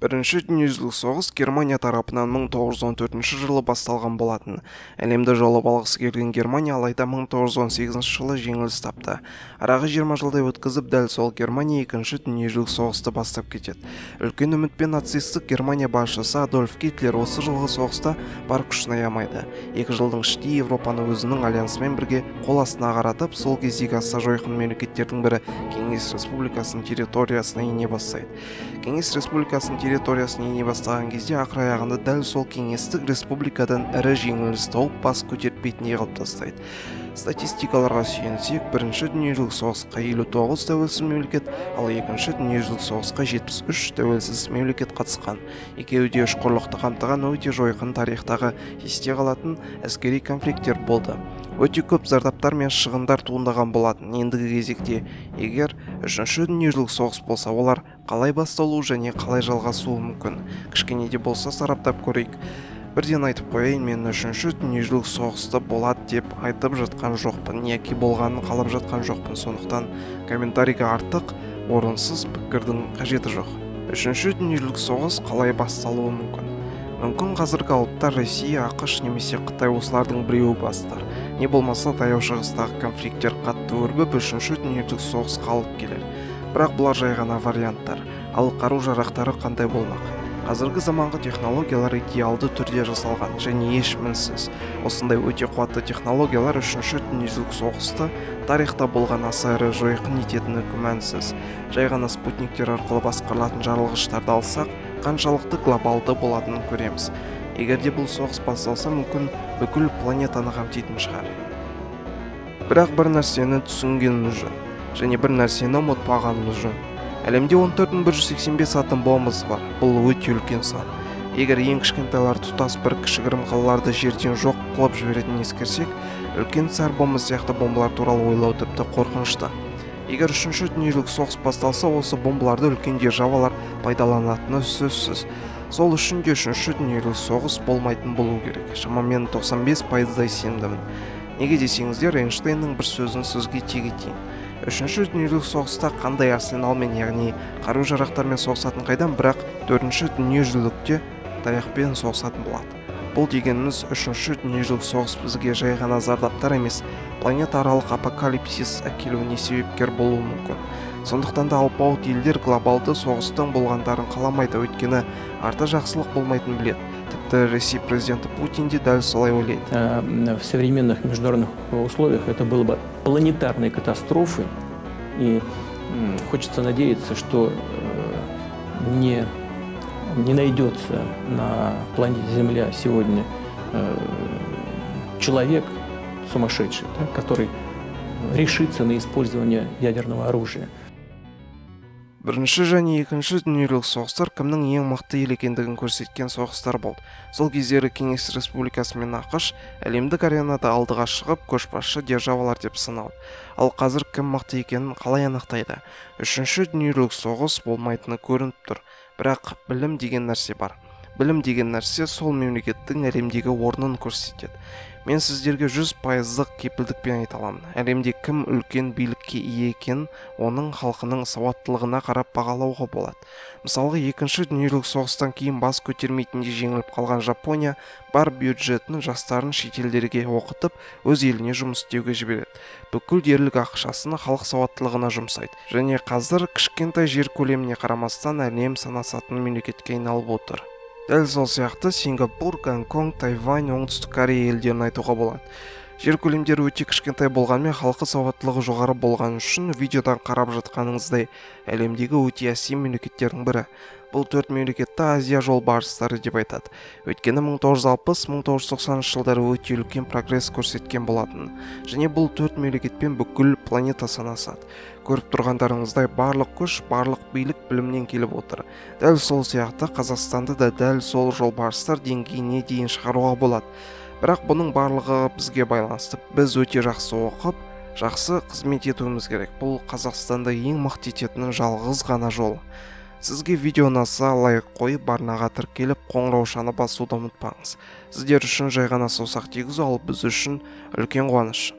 Бірінші дүниежүзілік соғыс Германия тарапынан 1914 жылы басталған болатын. Әлемді жаулап алғысы келген Германия алайда 1918 жылы жеңіліс тапты. Араға 20 жылдай өткізіп, дәл сол Германия екінші дүниежүзілік соғысты бастап кетеді. Үлкен үмітпен нацистік Германия басшысы Адольф Гитлер осы жылғы соғыста бар күшін аямайды. 2 жылдың ішінде Европаны өзінің альянсымен бірге қол астына қаратып, сол кездегі аса жойқын мемлекеттердің бірі Кеңес Республикасының территориясына ене бастайды. Кеңес Республикасының территориясына ене бастаған кезде ақыр аяғында дәл сол кеңестік республикадан ірі жеңіліс тауып бас көтертпейтіндей қылып тастайды. Статистикаларға сүйенсек, бірінші дүниежүзілік соғысқа 59 тәуелсіз мемлекет, ал екінші дүниежүзілік соғысқа 73 тәуелсіз мемлекет қатысқан. Екеуі де үш құрлықты қамтыған өте жойқын тарихтағы есте қалатын әскери конфликттер болды. Өте көп зардаптар мен шығындар туындаған болатын. Ендігі кезекте, егер үшінші дүниежүзілік соғыс болса, олар қалай басталуы және қалай жалғасуы мүмкін? Кішкене де болса сараптап көрейік. Бірден айтып қояйын, мен үшінші дүниежүзілік соғысты болады деп айтып жатқан жоқпын, яки болғанын қалап жатқан жоқпын. Сондықтан комментарийге артық, орынсыз пікірдің қажеті жоқ. Үшінші дүниежүзілік соғыс қалай басталуы мүмкін? Мүмкін қазіргі алыптар Ресей, ақш немесе Қытай осылардың біреуі бастар. Не болмаса таяу шығыстағы конфликттер қатты өрбіп, үшінші дүниежүзілік соғысқа алып келер. Бірақ бұлар жай ғана варианттар. Ал қару-жарақтары қандай болмақ? Қазіргі заманғы технологиялар идеалды түрде жасалған және еш мінсіз. Осындай өте қуатты технологиялар үшінші дүниежүзілік соғысты тарихта болған аса ірі жойқын ететіні күмәнсіз. Жай ғана спутниктер арқылы басқарылатын жарылғыштарды алсақ, қаншалықты глобалды болатынын көреміз. Егер де бұл соғыс басталса, мүмкін бүкіл планетаны қамтитын шығар. Бірақ бір нәрсені түсінгеніміз жөн, және бір нәрсені ұмытпағанымыз жөн. Әлемде 14.185 атом бомбасы бар. Бұл өте үлкен сан. Егер ең кішкентайлар тұтас бір кішігірім қалаларды жерден жоқ қылып жіберетінін ескерсек, үлкен цар бомба сияқты бомбалар туралы ойлау тіпті қорқынышты. Егер үшінші дүниежүзілік соғыс басталса, осы бомбаларды үлкен державалар пайдаланатыны сөзсіз. Сол үшін де үшінші дүниежүзілік соғыс болмайтын болу керек. Шамамен 95%-дай сенімдімін. Неге десеңіздер, Эйнштейннің бір сөзін сөзге тиек етейін. Үшінші дүниежүзілік соғыста қандай арсеналмен, яғни қару-жарақтармен соғысатын қайдан, бірақ төртінші дүниежүзілікте таяқпен соғысатын болады. Бұл дегеніміз үшінші дүниежүзілік соғыс бізге жай ғана зардаптар емес, планетаралық апокалипсис әкелуіне себепкер болуы мүмкін. Сондықтан да алпауыт елдер глобалды соғыстың болғандарын қаламайды, өйткені арты жақсылық болмайтын біледі. Тіпті Ресей президенті Путин де дәл солай ойлайды. В современных международных условиях это было бы планетарной катастрофой, и хочется надеяться, что не найдется на планете Земля сегодня человек сумасшедший, который решится на использование ядерного оружия. Бірінші және екінші дүниежүзілік соғыстар кімнің ең мықты ел екендігін көрсеткен соғыстар болды. Сол кездері Кеңес Республикасы мен ақш әлемдік аренада алдыға шығып, көшбасшы державалар деп саналды. Ал қазір кім мықты екенін қалай анықтайды? Үшінші дүниежүзілік соғыс болмайтыны көрініп тұр. Бірақ білім деген нәрсе бар. Білім деген нәрсе сол мемлекеттің әлемдегі орнын көрсетеді. Мен сіздерге 100% кепілдікпен айта аламын. Әлемде кім үлкен билікке ие екенін оның халқының сауаттылығына қарап бағалауға болады. Мысалға, екінші дүниежүзілік соғыстан кейін бас көтермейтіндей жеңіліп қалған Жапония бар бюджетін жастарын шетелдерге оқытып, өз еліне жұмыс істеуге жібереді. Бүкіл дерлік ақшасын халық сауаттылығына жұмсайды. Және қазір кішкентай жер көлеміне қарамастан әлем санасатын мемлекетке айналып отыр. Дәл сол сияқты Сингапур, Гонконг, Тайвань, Оңтүстік Корея елдерін айтуға болады. Жер көлемдері өте кішкентай болғанмен халқы сауаттылығы жоғары болған үшін видеодан қарап жатқаныңыздай әлемдегі өте әсем мемлекеттердің бірі. Бұл 4 мемлекетті Азия жолбарыстары деп айтады. Өйткені 1960-1990 жылдары өте үлкен прогресс көрсеткен болатын. Және бұл 4 мемлекетпен бүкіл планета санасады. Көріп тұрғандарыңыздай барлық күш, барлық билік білімнен келіп отыр. Дәл сол сияқты Қазақстанды да дәл сол жолбарыстар деңгейіне дейін шығаруға болады. Бірақ бұның барлығы бізге байланысты. Біз өте жақсы оқып, жақсы қызмет етуіміз керек. Бұл Қазақстанды ең мықты ететінің жалғыз ғана жолы. Сізге видео ұнаса лайк қойып, арнаға тіркеліп, қоңыраушаны басуды ұмытпаңыз. Сіздер үшін жай ғана саусақ тигізу, ал біз үшін үлкен қуаныш.